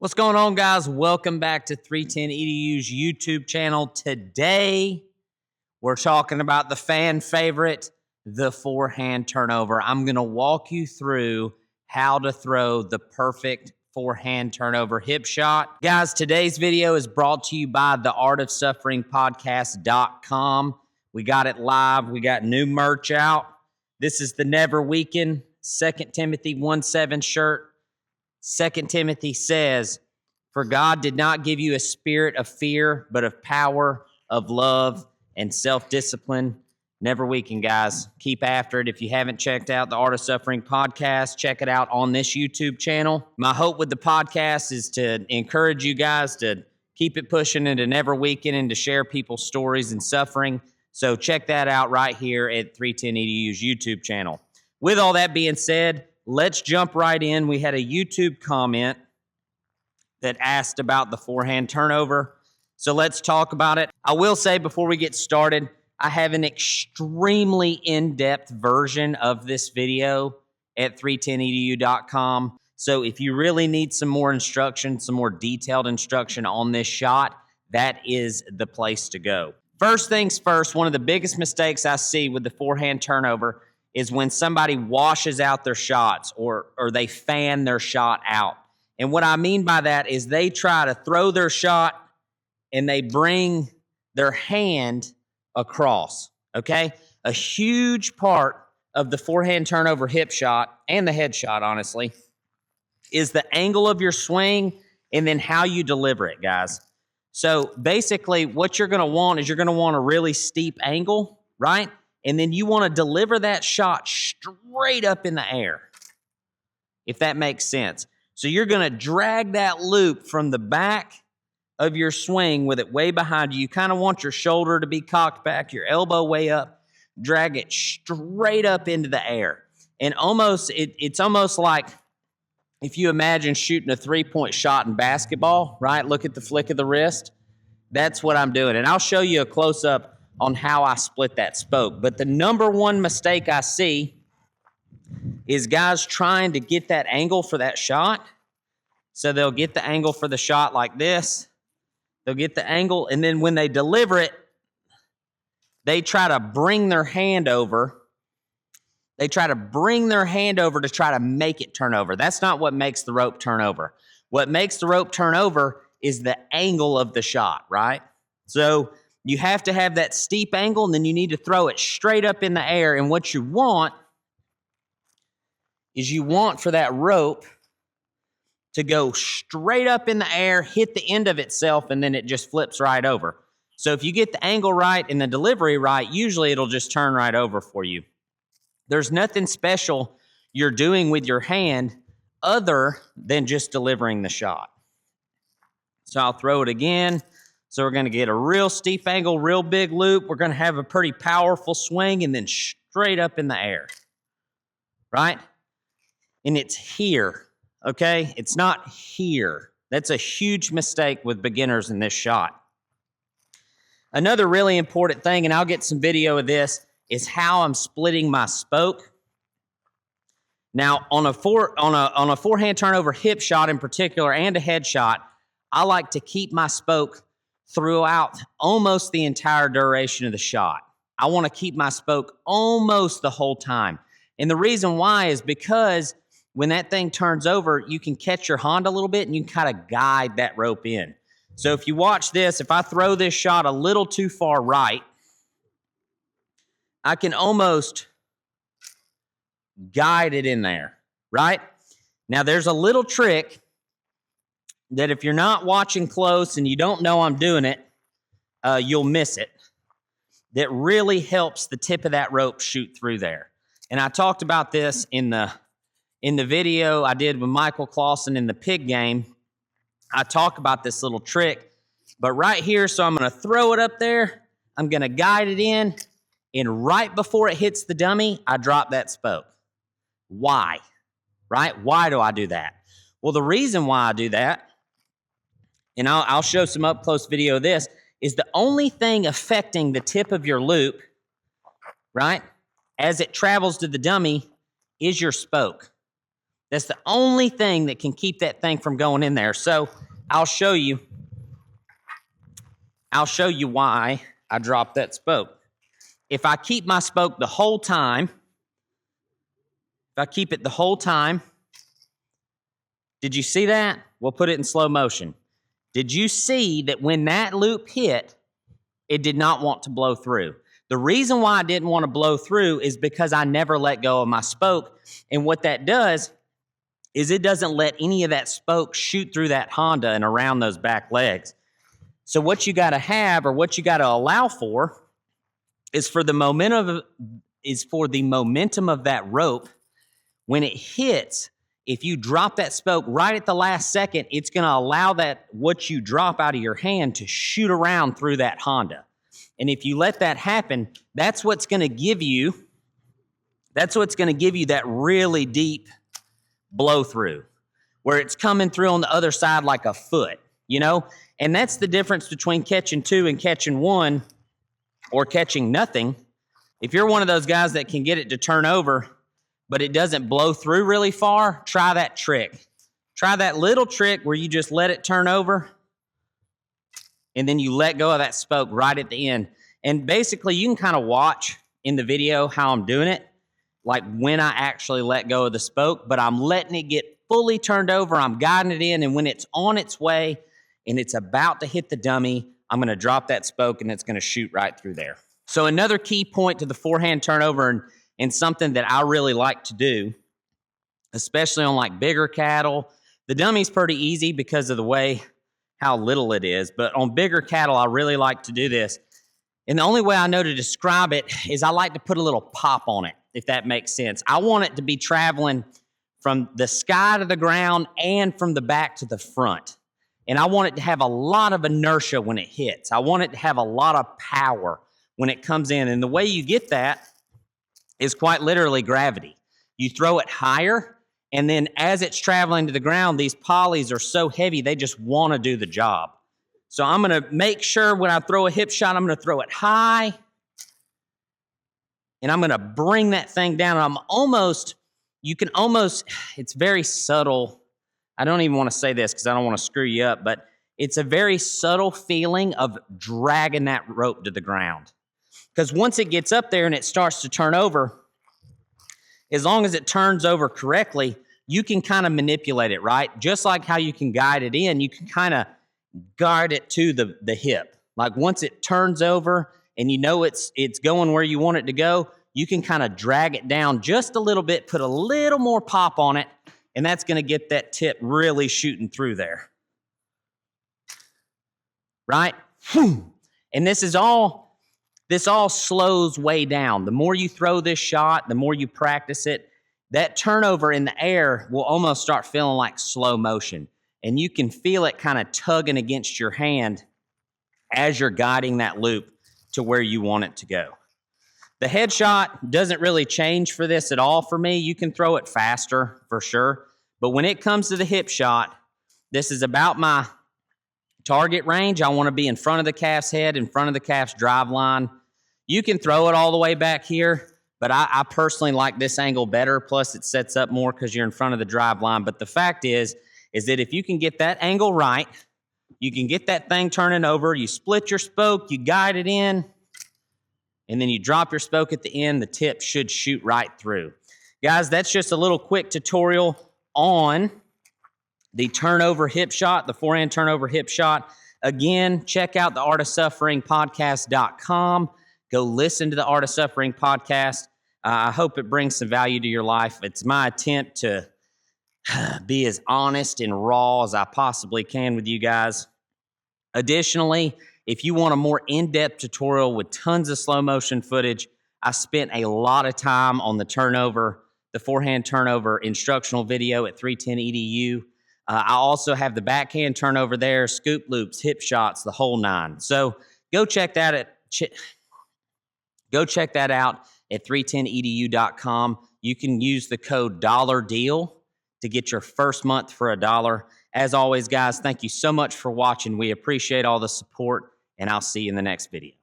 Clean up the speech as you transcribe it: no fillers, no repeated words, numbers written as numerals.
What's going on, guys? Welcome back to 310 EDU's YouTube channel. Today, we're talking about the fan favorite, the forehand turnover. I'm going to walk you through how to throw the perfect forehand turnover hip shot. Guys, today's video is brought to you by the artofsufferingpodcast.com. We got it live. We got new merch out. This is the Never Weaken 2 Timothy 1:7 shirt. 2 Timothy says, "For God did not give you a spirit of fear, but of power, of love, and self-discipline." Never weaken, guys. Keep after it. If you haven't checked out the Art of Suffering podcast, check it out on this YouTube channel. My hope with the podcast is to encourage you guys to keep it pushing and to never weaken and to share people's stories and suffering. So check that out right here at 310 EDU's YouTube channel. With all that being said, let's jump right in. We had a YouTube comment that asked about the forehand turnover. So let's talk about it. I will say before we get started, I have an extremely in-depth version of this video at 310edu.com. So if you really need some more instruction, some more detailed instruction on this shot, that is the place to go. First things first, one of the biggest mistakes I see with the forehand turnover is when somebody washes out their shots or they fan their shot out. And what I mean by that is they try to throw their shot and they bring their hand across, okay? A huge part of the forehand turnover hip shot and the head shot, honestly, is the angle of your swing and then how you deliver it, guys. So basically what you're going to want is you're going to want a really steep angle, right? And then you want to deliver that shot straight up in the air, if that makes sense. So you're going to drag that loop from the back of your swing with it way behind you. You kind of want your shoulder to be cocked back, your elbow way up. Drag it straight up into the air. And it's almost like if you imagine shooting a three-point shot in basketball, right? Look at the flick of the wrist. That's what I'm doing. And I'll show you a close-up on how I split that spoke. But the number one mistake I see is guys trying to get that angle for that shot. So they'll get the angle for the shot like this. They'll get the angle, and then when they deliver it, they try to bring their hand over. They try to bring their hand over to try to make it turn over. That's not what makes the rope turn over. What makes the rope turn over is the angle of the shot, right? So you have to have that steep angle, and then you need to throw it straight up in the air. And what you want is you want for that rope to go straight up in the air, hit the end of itself, and then it just flips right over. So if you get the angle right and the delivery right, usually it'll just turn right over for you. There's nothing special you're doing with your hand other than just delivering the shot. So I'll throw it again. So we're going to get a real steep angle, real big loop. We're going to have a pretty powerful swing and then straight up in the air, right? And it's here, okay? It's not here. That's a huge mistake with beginners in this shot. Another really important thing, and I'll get some video of this, is how I'm splitting my spoke. Now, on a forehand turnover hip shot in particular and a head shot, I like to keep my spoke throughout almost the entire duration of the shot. I want to keep my spoke almost the whole time. And the reason why is because when that thing turns over, you can catch your hand a little bit and you can kind of guide that rope in. So if you watch this, if I throw this shot a little too far right, I can almost guide it in there, right? Now there's a little trick that if you're not watching close and you don't know I'm doing it, you'll miss it. That really helps the tip of that rope shoot through there. And I talked about this in the video I did with Michael Clausen in the pig game. I talk about this little trick, but right here, so I'm going to throw it up there. I'm going to guide it in, and right before it hits the dummy, I drop that spoke. Why? Right? Why do I do that? Well, the reason why I do that, and I'll show some up-close video of this, is the only thing affecting the tip of your loop, right, as it travels to the dummy, is your spoke. That's the only thing that can keep that thing from going in there. So I'll show you why I dropped that spoke. If I keep my spoke the whole time, did you see that? We'll put it in slow motion. Did you see that when that loop hit, it did not want to blow through? The reason why I didn't want to blow through is because I never let go of my spoke. And what that does is it doesn't let any of that spoke shoot through that Honda and around those back legs. So what you got to have, or what you got to allow for, is for the momentum of that rope. When it hits, if you drop that spoke right at the last second, it's going to allow that what you drop out of your hand to shoot around through that Honda. And if you let that happen, that's what's going to give you that really deep blow through, where it's coming through on the other side like a foot, you know? And that's the difference between catching 2 and catching 1 or catching nothing. If you're one of those guys that can get it to turn over, but it doesn't blow through really far, try that trick. Try that little trick where you just let it turn over and then you let go of that spoke right at the end. And basically, you can kind of watch in the video how I'm doing it, like when I actually let go of the spoke, but I'm letting it get fully turned over. I'm guiding it in, and when it's on its way and it's about to hit the dummy, I'm going to drop that spoke, and it's going to shoot right through there. So another key point to the forehand turnover, and something that I really like to do, especially on like bigger cattle. The dummy's pretty easy because of the way how little it is, but on bigger cattle, I really like to do this. And the only way I know to describe it is I like to put a little pop on it, if that makes sense. I want it to be traveling from the sky to the ground and from the back to the front. And I want it to have a lot of inertia when it hits. I want it to have a lot of power when it comes in. And the way you get that is quite literally gravity. You throw it higher, and then as it's traveling to the ground, these polys are so heavy, they just want to do the job. So I'm going to make sure when I throw a hip shot, I'm going to throw it high, and I'm going to bring that thing down. It's very subtle. I don't even want to say this because I don't want to screw you up, but it's a very subtle feeling of dragging that rope to the ground. Because once it gets up there and it starts to turn over, as long as it turns over correctly, you can kind of manipulate it, right? Just like how you can guide it in, you can kind of guide it to the hip. Like once it turns over and you know it's going where you want it to go, you can kind of drag it down just a little bit, put a little more pop on it, and that's going to get that tip really shooting through there. Right? And this all slows way down. The more you throw this shot, the more you practice it, that turnover in the air will almost start feeling like slow motion. And you can feel it kind of tugging against your hand as you're guiding that loop to where you want it to go. The headshot doesn't really change for this at all for me. You can throw it faster for sure. But when it comes to the hip shot, this is about my target range. I want to be in front of the calf's head, in front of the calf's drive line. You can throw it all the way back here, but I personally like this angle better. Plus, it sets up more because you're in front of the drive line. But the fact is that if you can get that angle right, you can get that thing turning over, you split your spoke, you guide it in, and then you drop your spoke at the end, the tip should shoot right through. Guys, that's just a little quick tutorial on the turnover hip shot, the forehand turnover hip shot. Again, check out the artofsufferingpodcast.com. Go listen to the Art of Suffering podcast. I hope it brings some value to your life. It's my attempt to be as honest and raw as I possibly can with you guys. Additionally, if you want a more in-depth tutorial with tons of slow motion footage, I spent a lot of time on the forehand turnover instructional video at 310 EDU. I also have the backhand turnover there, scoop loops, hip shots, the whole nine. So go check that out at 310edu.com. You can use the code $DEAL to get your first month for $1. As always, guys, thank you so much for watching. We appreciate all the support, and I'll see you in the next video.